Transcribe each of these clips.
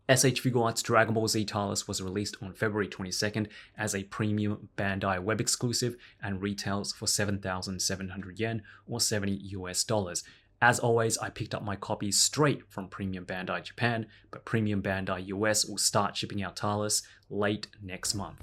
S.H.FIGUARTS Dragon Ball Z TULECE was released on February 22nd as a premium Bandai web exclusive and retails for 7,700 yen or $70 US. As always, I picked up my copies straight from Premium Bandai Japan, but Premium Bandai US will start shipping out TULECE late next month.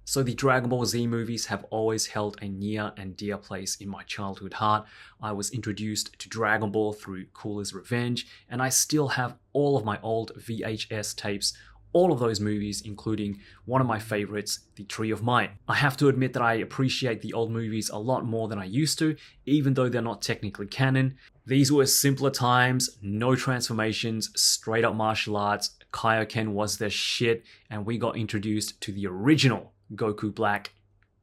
So the Dragon Ball Z movies have always held a near and dear place in my childhood heart. I was introduced to Dragon Ball through Cooler's Revenge, and I still have all of my old VHS tapes, all of those movies, including one of my favorites, The Tree of Might. I have to admit that I appreciate the old movies a lot more than I used to, even though they're not technically canon. These were simpler times, no transformations, straight up martial arts, Kaioken was their shit, and we got introduced to the original Goku Black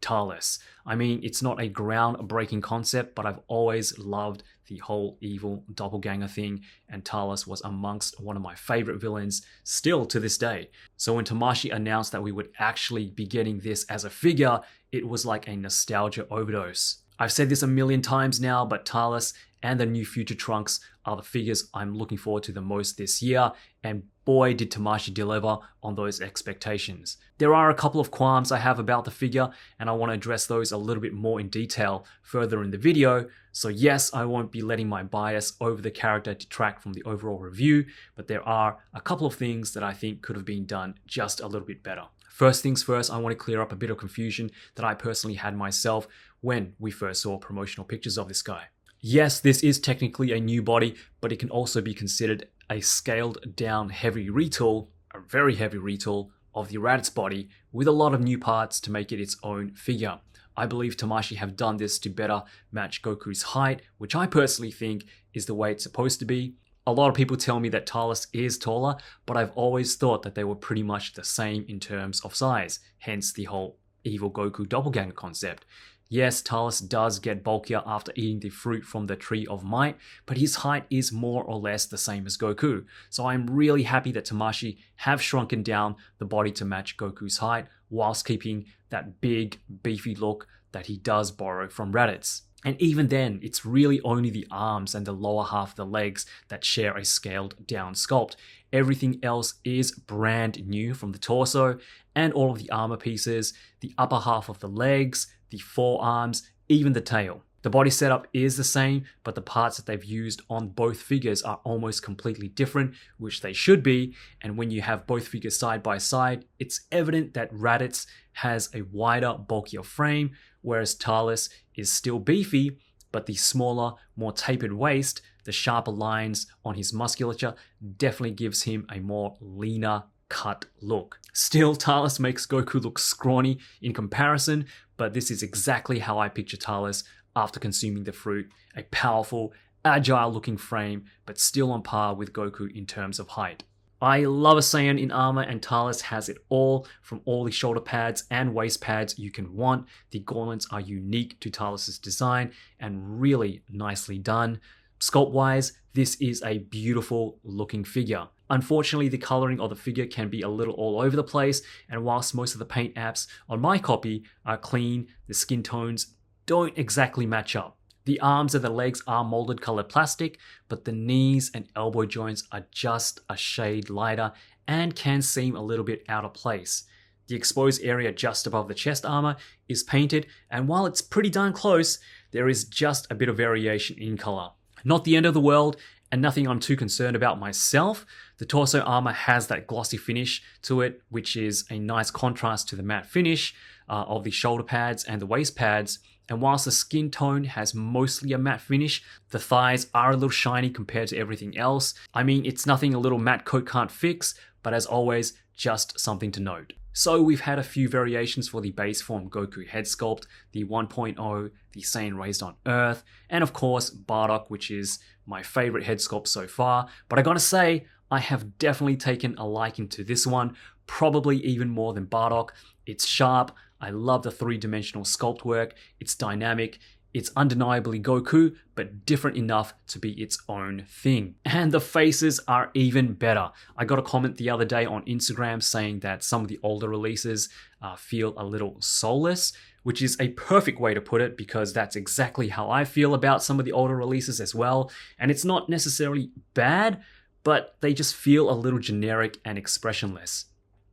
TULECE. I mean, it's not a groundbreaking concept, but I've always loved the whole evil doppelganger thing, and TULECE was amongst one of my favorite villains still to this day. So when Tamashii announced that we would actually be getting this as a figure, it was like a nostalgia overdose. I've said this a million times now, but TULECE and the new Future Trunks are the figures I'm looking forward to the most this year, and boy did Tamashii deliver on those expectations. There are a couple of qualms I have about the figure, and I want to address those a little bit more in detail further in the video. So yes, I won't be letting my bias over the character detract from the overall review, but there are a couple of things that I think could have been done just a little bit better. First things first, I want to clear up a bit of confusion that I personally had myself when we first saw promotional pictures of this guy. Yes, this is technically a new body, but it can also be considered a scaled down heavy retool, a very heavy retool of the Raditz body with a lot of new parts to make it its own figure. I believe Tamashii have done this to better match Goku's height, which I personally think is the way it's supposed to be. A lot of people tell me that TULECE is taller, but I've always thought that they were pretty much the same in terms of size, hence the whole evil Goku doppelganger concept. Yes, TULECE does get bulkier after eating the fruit from the Tree of Might, but his height is more or less the same as Goku. So I'm really happy that Tamashii have shrunken down the body to match Goku's height, whilst keeping that big, beefy look that he does borrow from Raditz. And even then, it's really only the arms and the lower half of the legs that share a scaled down sculpt. Everything else is brand new, from the torso and all of the armor pieces, the upper half of the legs, the forearms, even the tail. The body setup is the same, but the parts that they've used on both figures are almost completely different, which they should be. And when you have both figures side by side, it's evident that Raditz has a wider, bulkier frame, whereas TULECE is still beefy, but the smaller, more tapered waist, the sharper lines on his musculature definitely gives him a more leaner cut look. Still, TULECE makes Goku look scrawny in comparison, but this is exactly how I picture TULECE after consuming the fruit. A powerful, agile looking frame, but still on par with Goku in terms of height. I love a Saiyan in armor, and TULECE has it all, from all the shoulder pads and waist pads you can want. The gauntlets are unique to TULECE's design and really nicely done. Sculpt-wise, this is a beautiful looking figure. Unfortunately, the coloring of the figure can be a little all over the place, and whilst most of the paint apps on my copy are clean, the skin tones don't exactly match up. The arms and the legs are molded colored plastic, but the knees and elbow joints are just a shade lighter and can seem a little bit out of place. The exposed area just above the chest armor is painted, and while it's pretty darn close, there is just a bit of variation in color. Not the end of the world, and nothing I'm too concerned about myself. The torso armor has that glossy finish to it, which is a nice contrast to the matte finish of the shoulder pads and the waist pads. And whilst the skin tone has mostly a matte finish, the thighs are a little shiny compared to everything else. I mean, it's nothing a little matte coat can't fix, but as always, just something to note. So we've had a few variations for the base form Goku head sculpt, the 1.0, the Saiyan Raised on Earth, and of course Bardock, which is my favorite head sculpt so far. But I gotta say, I have definitely taken a liking to this one, probably even more than Bardock. It's sharp, I love the three-dimensional sculpt work, it's dynamic, It's undeniably Goku, but different enough to be its own thing. And the faces are even better. I got a comment the other day on Instagram saying that some of the older releases feel a little soulless, which is a perfect way to put it because that's exactly how I feel about some of the older releases as well. And it's not necessarily bad, but they just feel a little generic and expressionless.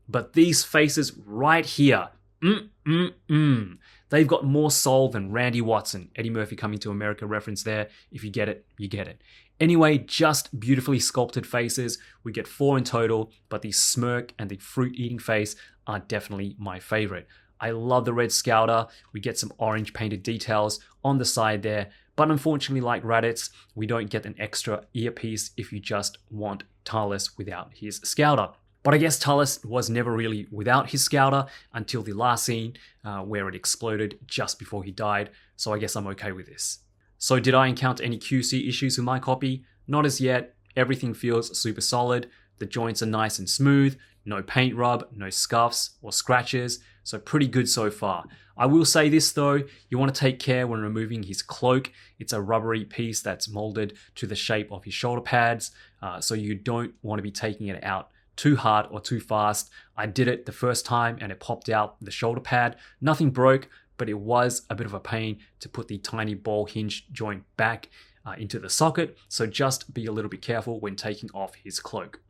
But these faces right here, they've got more soul than Randy Watson. Eddie Murphy Coming to America reference there. If you get it, you get it. Anyway, just beautifully sculpted faces. We get 4 in total, but the smirk and the fruit-eating face are definitely my favorite. I love the red Scouter. We get some orange painted details on the side there, but unfortunately, like Raditz, we don't get an extra earpiece if you just want TULECE without his Scouter. But I guess TULECE was never really without his Scouter until the last scene where it exploded just before he died, so I guess I'm okay with this. So did I encounter any QC issues with my copy? Not as yet. Everything feels super solid. The joints are nice and smooth, no paint rub, no scuffs or scratches, so pretty good so far. I will say this though, you want to take care when removing his cloak. It's a rubbery piece that's molded to the shape of his shoulder pads, so you don't want to be taking it out too hard or too fast. I did it the first time and it popped out the shoulder pad. Nothing broke, but it was a bit of a pain to put the tiny ball hinge joint back into the socket, so just be a little bit careful when taking off his cloak.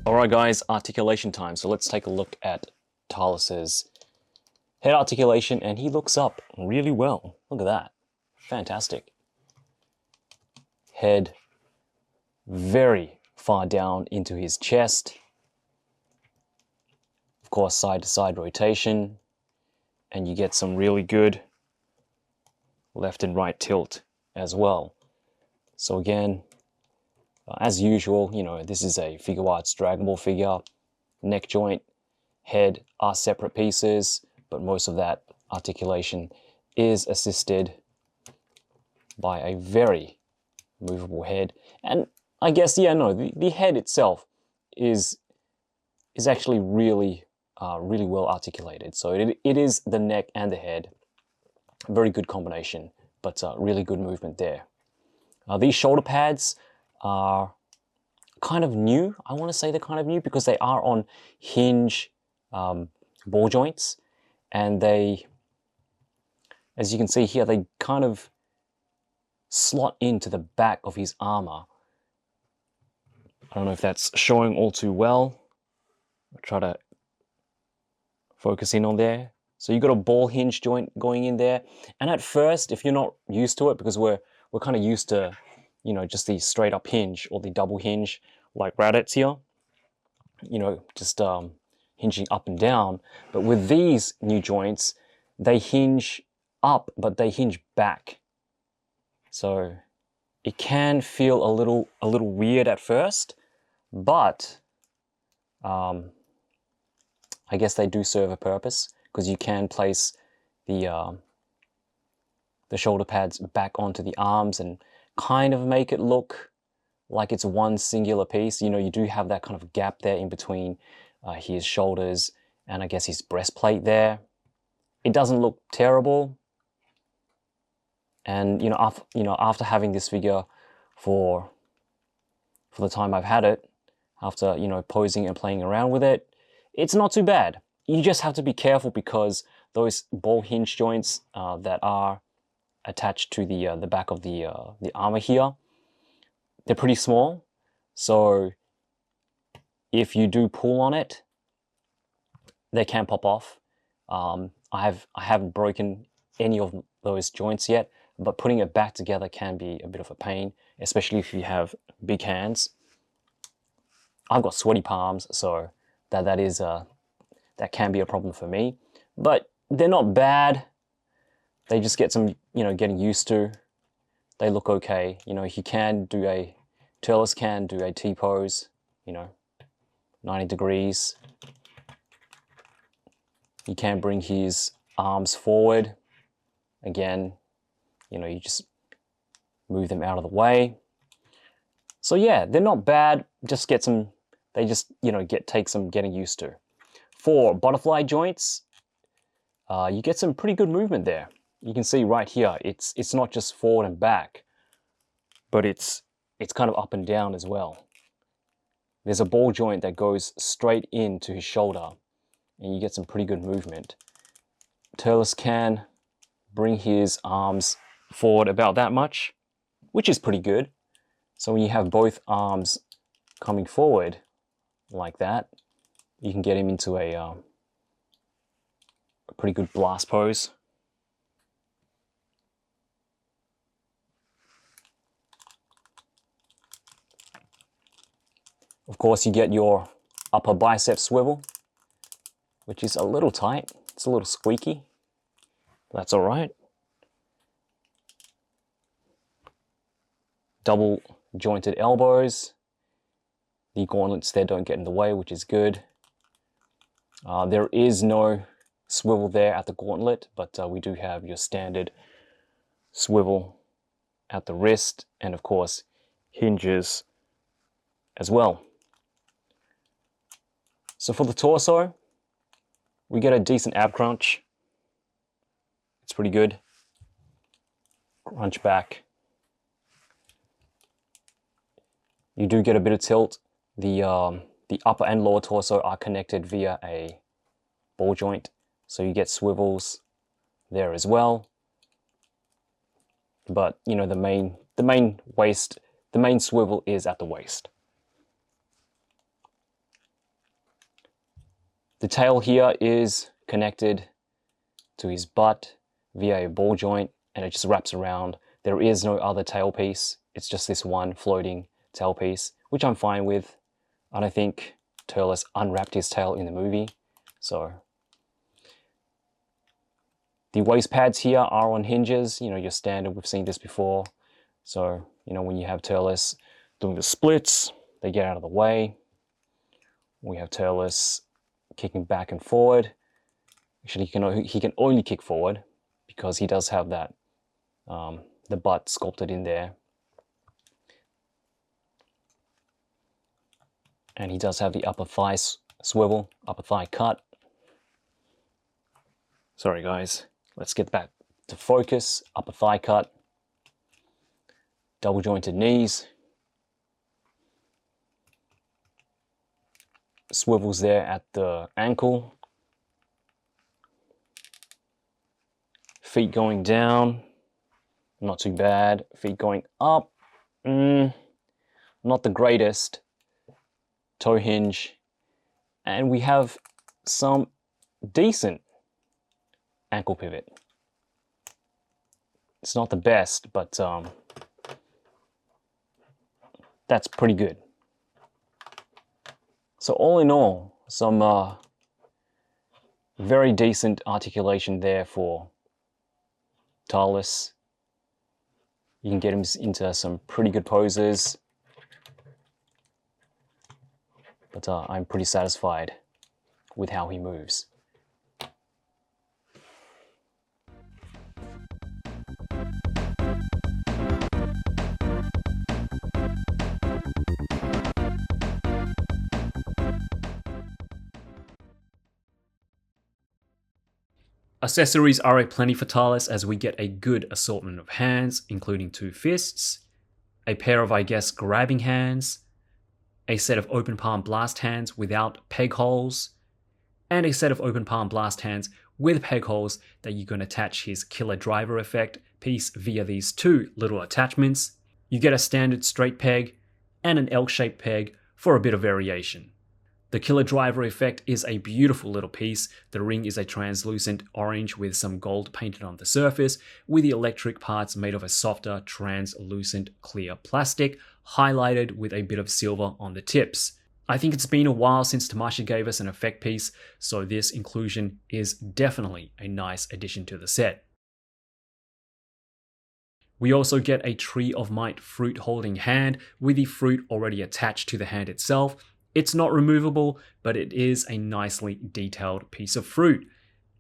Alright guys, articulation time. So let's take a look at TULECE's head articulation, and he looks up really well. Look at that. Fantastic. Head very far down into his chest. Of course, side to side rotation, and you get some really good left and right tilt as well. So again, as usual, you know, this is a Figuarts Dragon Ball figure. Neck joint, head are separate pieces, but most of that articulation is assisted by a very movable head. And I guess, yeah, no, the head itself is actually really well articulated. So it is the neck and the head. Very good combination, but really good movement there. These shoulder pads are kind of new. I want to say they're kind of new because they are on hinge ball joints, and they, as you can see here, they kind of slot into the back of his armor. I don't know if that's showing all too well. I'll try to focus in on there. So you've got a ball hinge joint going in there, and at first, if you're not used to it, because we're kind of used to, you know, just the straight up hinge or the double hinge like Raditz here, you know, just hinging up and down. But with these new joints, they hinge up, but they hinge back. So it can feel a little weird at first, but I guess they do serve a purpose, because you can place the shoulder pads back onto the arms and kind of make it look like it's one singular piece. You know, you do have that kind of gap there in between his shoulders and I guess his breastplate there. It doesn't look terrible. And you know, after having this figure for the time I've had it, after, you know, posing and playing around with it, it's not too bad. You just have to be careful because those ball hinge joints that are attached to the back of the armor here, they're pretty small. So if you do pull on it, they can pop off. I haven't broken any of those joints yet, but putting it back together can be a bit of a pain, especially if you have big hands. I've got sweaty palms, so that can be a problem for me. But they're not bad. They just get some, you know, getting used to. They look okay. You know, he can do TULECE can do a T-pose, you know, 90 degrees. He can bring his arms forward. Again, you know, you just Move them out of the way. So yeah, they're not bad. Just get some, they just, you know, take some getting used to. For butterfly joints, you get some pretty good movement there. You can see right here, it's not just forward and back, but it's kind of up and down as well. There's a ball joint that goes straight into his shoulder, and you get some pretty good movement. TULECE can bring his arms forward about that much, which is pretty good. So when you have both arms coming forward like that, you can get him into a pretty good blast pose. Of course, you get your upper bicep swivel, which is a little tight. It's a little squeaky. That's all right. Double jointed elbows. The gauntlets there don't get in the way, which is good. There is no swivel there at the gauntlet, but we do have your standard swivel at the wrist, and of course hinges as well. So for the torso, we get a decent ab crunch. It's pretty good. Crunch back. You do get a bit of tilt. The upper and lower torso are connected via a ball joint, so you get swivels there as well. But you know, the main swivel is at the waist. The tail here is connected to his butt via a ball joint, and it just wraps around. There is no other tail piece. It's just this one floating tail piece, which I'm fine with. I don't think TULECE unwrapped his tail in the movie, so. The waist pads here are on hinges, you know, your standard, we've seen this before. So, you know, when you have TULECE doing the splits, they get out of the way. We have TULECE kicking back and forward. Actually, he can only kick forward because he does have that, the butt sculpted in there. And he does have the upper thigh swivel, upper thigh cut. Sorry guys, let's get back to focus. Upper thigh cut. Double jointed knees. Swivels there at the ankle. Feet going down, not too bad. Feet going up, not the greatest. Toe hinge, and we have some decent ankle pivot. It's not the best, but that's pretty good. So all in all, some very decent articulation there for TULECE. You can get him into some pretty good poses. But I'm pretty satisfied with how he moves. Accessories are aplenty for TULECE, as we get a good assortment of hands, including 2 fists, a pair of, I guess, grabbing hands, a set of open palm blast hands without peg holes, and a set of open palm blast hands with peg holes that you can attach his killer driver effect piece via these 2 little attachments. You get a standard straight peg and an L-shaped peg for a bit of variation. The killer driver effect is a beautiful little piece. The ring is a translucent orange with some gold painted on the surface, with the electric parts made of a softer, translucent clear plastic, highlighted with a bit of silver on the tips. I think it's been a while since Tamashii gave us an effect piece, so this inclusion is definitely a nice addition to the set. We also get a Tree of Might fruit holding hand with the fruit already attached to the hand itself. It's not removable, but it is a nicely detailed piece of fruit.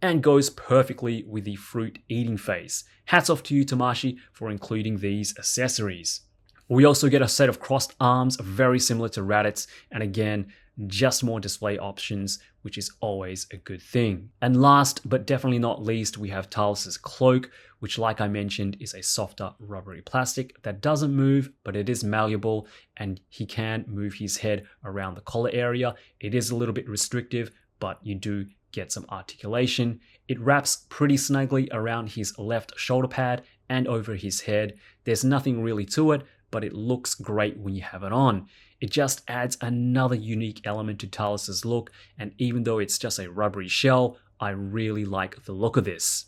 and goes perfectly with the fruit eating face. Hats off to you, Tamashii, for including these accessories. We also get a set of crossed arms, very similar to Raditz, and again, just more display options, which is always a good thing. And last, but definitely not least, we have TULECE's cloak, which, like I mentioned, is a softer rubbery plastic that doesn't move, but it is malleable, and he can move his head around the collar area. It is a little bit restrictive, but you do get some articulation. It wraps pretty snugly around his left shoulder pad and over his head. There's nothing really to it, but it looks great when you have it on. It just adds another unique element to TULECE's look, and even though it's just a rubbery shell, I really like the look of this.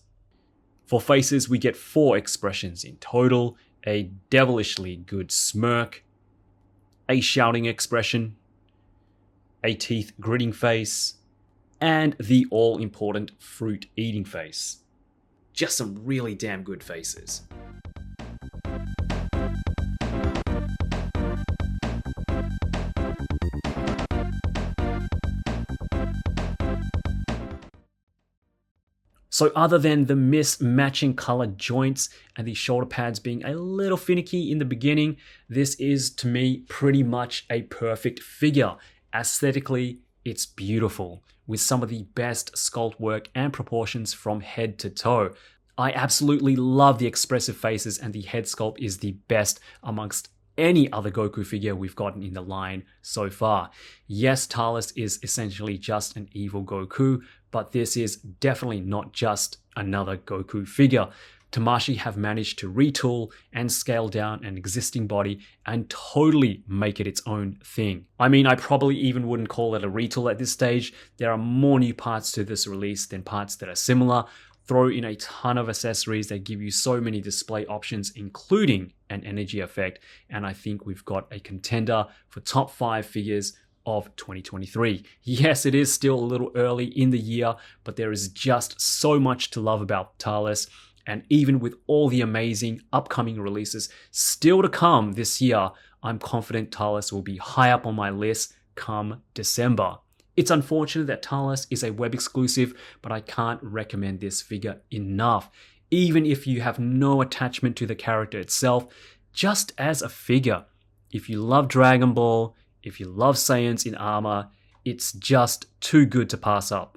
For faces, we get 4 expressions in total: a devilishly good smirk, a shouting expression, a teeth gritting face, and the all-important fruit eating face. Just some really damn good faces. So other than the mismatching color joints and the shoulder pads being a little finicky in the beginning, this is, to me, pretty much a perfect figure. Aesthetically, it's beautiful, with some of the best sculpt work and proportions from head to toe. I absolutely love the expressive faces, and the head sculpt is the best amongst any other Goku figure we've gotten in the line so far. Yes, TULECE is essentially just an evil Goku, but this is definitely not just another Goku figure. Tamashii have managed to retool and scale down an existing body and totally make it its own thing. I mean, I probably even wouldn't call it a retool at this stage. There are more new parts to this release than parts that are similar. Throw in a ton of accessories that give you so many display options, including an energy effect, and I think we've got a contender for top 5 figures of 2023. Yes, it is still a little early in the year, but there is just so much to love about TULECE, and even with all the amazing upcoming releases still to come this year, I'm confident TULECE will be high up on my list come December. It's unfortunate that TULECE is a web exclusive, but I can't recommend this figure enough. Even if you have no attachment to the character itself, just as a figure. If you love Dragon Ball, if you love Saiyans in armor, it's just too good to pass up.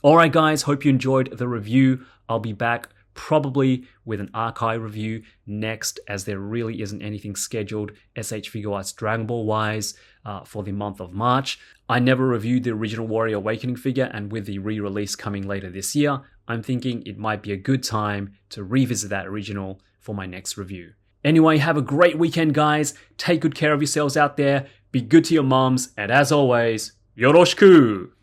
Alright guys, hope you enjoyed the review. I'll be back probably with an archive review next, as there really isn't anything scheduled S.H.FIGUARTS Dragon Ball wise for the month of March. I never reviewed the original Warrior Awakening figure, and with the re-release coming later this year, I'm thinking it might be a good time to revisit that original for my next review. Anyway, have a great weekend guys, take good care of yourselves out there, be good to your moms, and as always, yoroshiku!